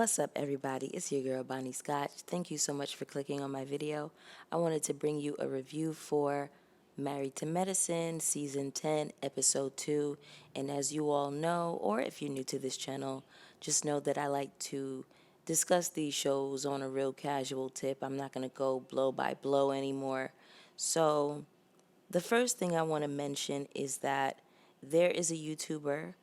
What's up, everybody? It's your girl, Bonnie Scotch. Thank you so much for clicking on my video. I wanted to bring you a review for Married to Medicine, Season 10, Episode 2. And as you all know, or if you're new to this channel, just know that I like to discuss these shows on a real casual tip. I'm not going to go blow by blow anymore. So, the first thing I want to mention is that there is a YouTuber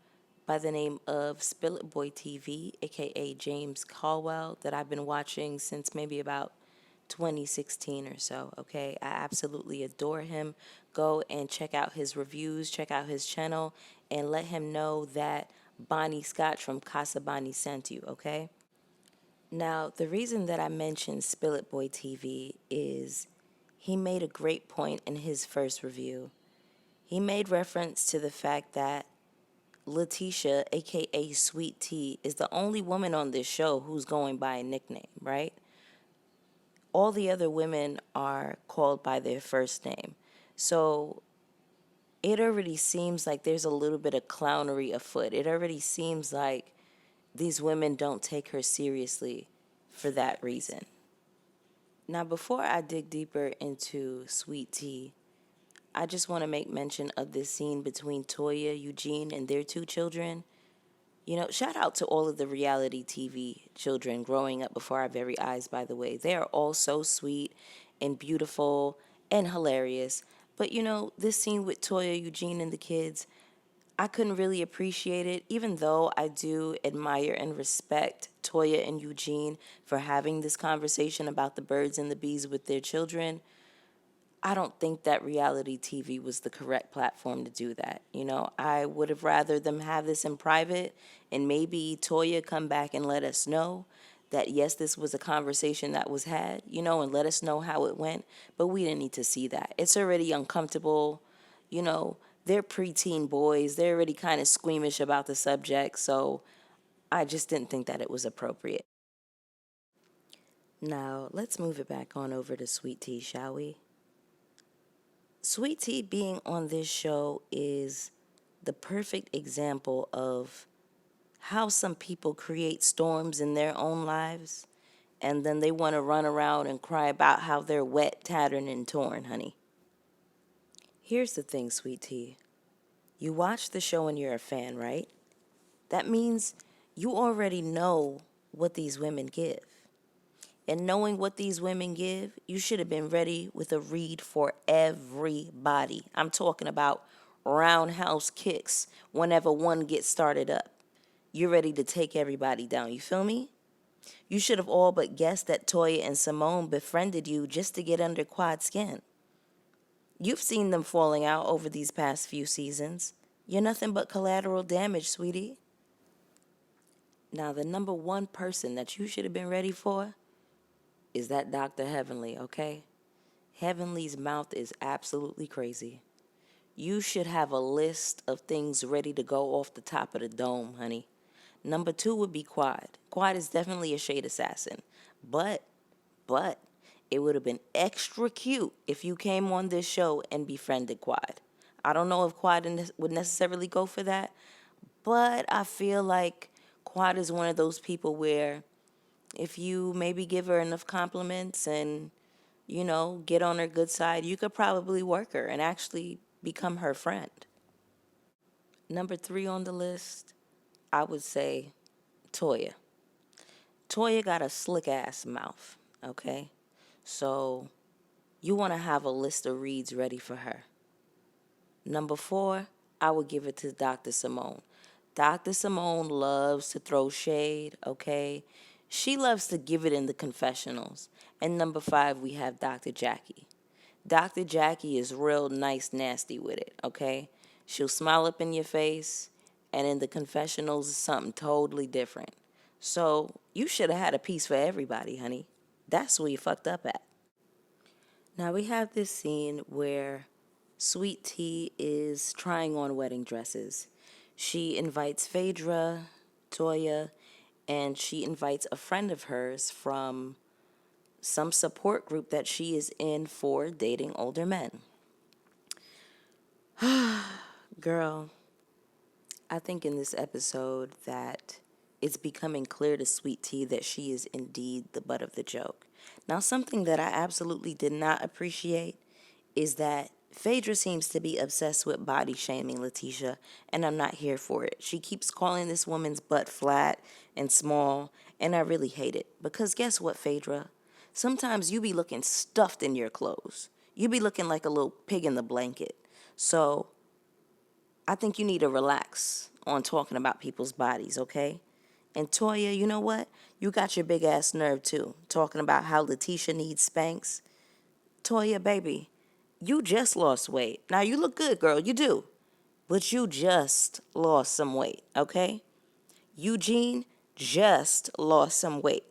by the name of Spill It Boy TV, aka James Caldwell, that I've been watching since maybe about 2016 or so. Okay, I absolutely adore him. Go and check out his reviews, check out his channel, and let him know that Bonnie Scotch from Casa Bonnie sent you. Okay. Now, the reason that I mentioned Spill It Boy TV is he made a great point in his first review. He made reference to the fact that Letitia, aka Sweet Tea, is the only woman on this show who's going by a nickname, right? All the other women are called by their first name. So it already seems like there's a little bit of clownery afoot. It already seems like these women don't take her seriously for that reason. Now, before I dig deeper into Sweet Tea, I just want to make mention of this scene between Toya, Eugene, and their two children. You know, shout out to all of the reality TV children growing up before our very eyes, by the way. They are all so sweet and beautiful and hilarious. But, you know, this scene with Toya, Eugene, and the kids, I couldn't really appreciate it, even though I do admire and respect Toya and Eugene for having this conversation about the birds and the bees with their children. I don't think that reality TV was the correct platform to do that. You know, I would have rather them have this in private and maybe Toya come back and let us know that, yes, this was a conversation that was had, you know, and let us know how it went. But we didn't need to see that. It's already uncomfortable. You know, they're preteen boys. They're already kind of squeamish about the subject. So I just didn't think that it was appropriate. Now, let's move it back on over to Sweet Tea, shall we? Sweet Tea being on this show is the perfect example of how some people create storms in their own lives and then they want to run around and cry about how they're wet, tattered, and torn, honey. Here's the thing, Sweet Tea. You watch the show and you're a fan, right? That means you already know what these women give. And knowing what these women give, you should have been ready with a read for everybody. I'm talking about roundhouse kicks whenever one gets started up. You're ready to take everybody down. You feel me? You should have all but guessed that Toya and Simone befriended you just to get under Quad's skin. You've seen them falling out over these past few seasons. You're nothing but collateral damage, sweetie. Now, the number one person that you should have been ready for is that Dr. Heavenly, okay? Heavenly's mouth is absolutely crazy. You should have a list of things ready to go off the top of the dome, honey. Number two would be Quad. Quad is definitely a shade assassin. But, it would have been extra cute if you came on this show and befriended Quad. I don't know if Quad would necessarily go for that, but I feel like Quad is one of those people where if you maybe give her enough compliments and, you know, get on her good side, you could probably work her and actually become her friend. Number three on the list, I would say Toya. Toya got a slick ass mouth, okay? So you want to have a list of reads ready for her. Number four, I would give it to Dr. Simone. Dr. Simone loves to throw shade, okay? She loves to give it in the confessionals. And number five, we have Dr. Jackie. Dr. Jackie is real nice, nasty with it, okay? She'll smile up in your face, and in the confessionals, it's something totally different. So you should have had a piece for everybody, honey. That's where you fucked up at. Now we have this scene where Sweet Tea is trying on wedding dresses. She invites Phaedra, Toya, and she invites a friend of hers from some support group that she is in for dating older men. Girl, I think in this episode that it's becoming clear to Sweet Tea that she is indeed the butt of the joke. Now, something that I absolutely did not appreciate is that Phaedra seems to be obsessed with body shaming Letitia, and I'm not here for it. She keeps calling this woman's butt flat and small, and I really hate it. Because guess what, Phaedra? Sometimes you be looking stuffed in your clothes. You be looking like a little pig in the blanket. So I think you need to relax on talking about people's bodies, okay? And Toya, you know what? You got your big ass nerve too, talking about how Letitia needs Spanx. Toya, baby, you just lost weight. Now you look good, girl, you do. But you just lost some weight, okay? Eugene just lost some weight.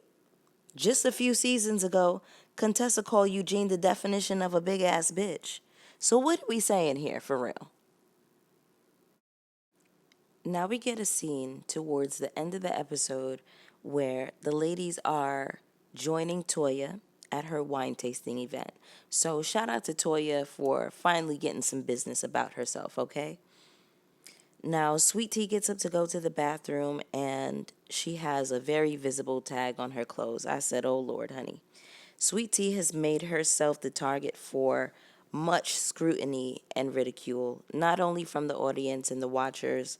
Just a few seasons ago, Contessa called Eugene the definition of a big ass bitch. So what are we saying here for real? Now we get a scene towards the end of the episode where the ladies are joining Toya at her wine tasting event. So shout out to Toya for finally getting some business about herself, okay? Now, Sweet Tea gets up to go to the bathroom and she has a very visible tag on her clothes. I said, oh Lord, honey. Sweet Tea has made herself the target for much scrutiny and ridicule, not only from the audience and the watchers,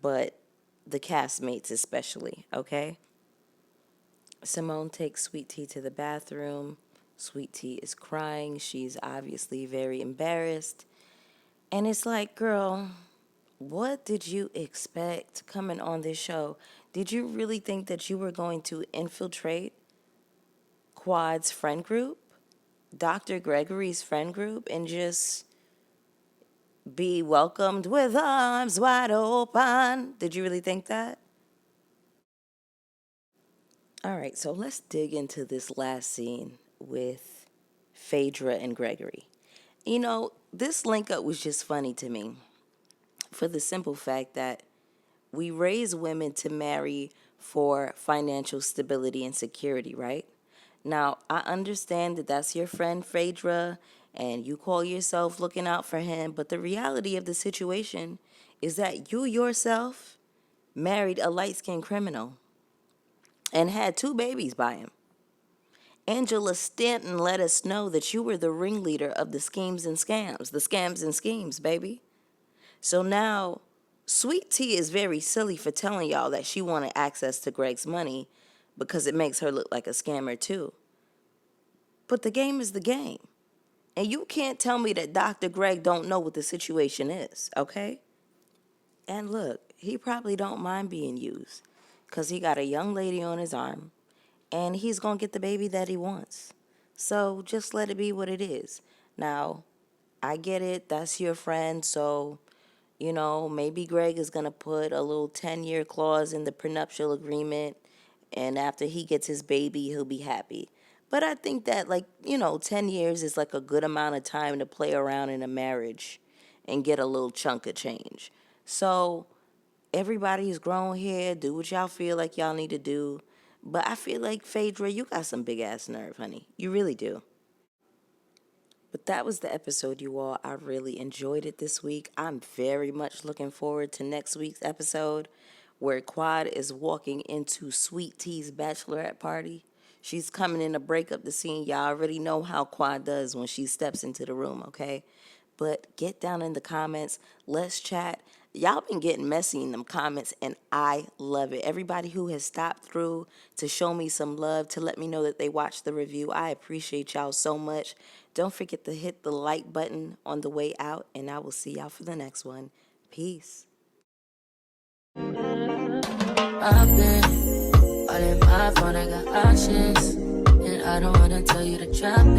but the castmates especially, okay? Simone takes Sweet Tea to the bathroom. Sweet Tea is crying. She's obviously very embarrassed. And it's like, girl, what did you expect coming on this show? Did you really think that you were going to infiltrate Quad's friend group, Dr. Gregory's friend group, and just be welcomed with arms wide open? Did you really think that? All right, so let's dig into this last scene with Phaedra and Gregory. You know, this link up was just funny to me for the simple fact that we raise women to marry for financial stability and security, right? Now, I understand that that's your friend Phaedra and you call yourself looking out for him, but the reality of the situation is that you yourself married a light-skinned criminal and had two babies by him. Angela Stanton let us know that you were the ringleader of the schemes and scams, the scams and schemes, baby. So now, Sweet Tea is very silly for telling y'all that she wanted access to Greg's money because it makes her look like a scammer too. But the game is the game. And you can't tell me that Dr. Greg don't know what the situation is, okay? And look, he probably don't mind being used because he got a young lady on his arm and he's going to get the baby that he wants. So just let it be what it is. Now, I get it. That's your friend. So, you know, maybe Greg is going to put a little 10-year clause in the prenuptial agreement. And after he gets his baby, he'll be happy. But I think that, like, 10 years is like a good amount of time to play around in a marriage and get a little chunk of change. So everybody's grown here. Do what y'all feel like y'all need to do. But I feel like, Phaedra, you got some big ass nerve, honey. You really do. But that was the episode, you all. I really enjoyed it this week. I'm very much looking forward to next week's episode where Quad is walking into Sweet Tea's bachelorette party. She's coming in to break up the scene. Y'all already know how Quad does when she steps into the room, okay? But get down in the comments. Let's chat. Y'all been getting messy in them comments, and I love it. Everybody who has stopped through to show me some love, to let me know that they watched the review, I appreciate y'all so much. Don't forget to hit the like button on the way out, and I will see y'all for the next one. Peace. I've been all in my phone, I got options, and I don't wanna tell you to drop it.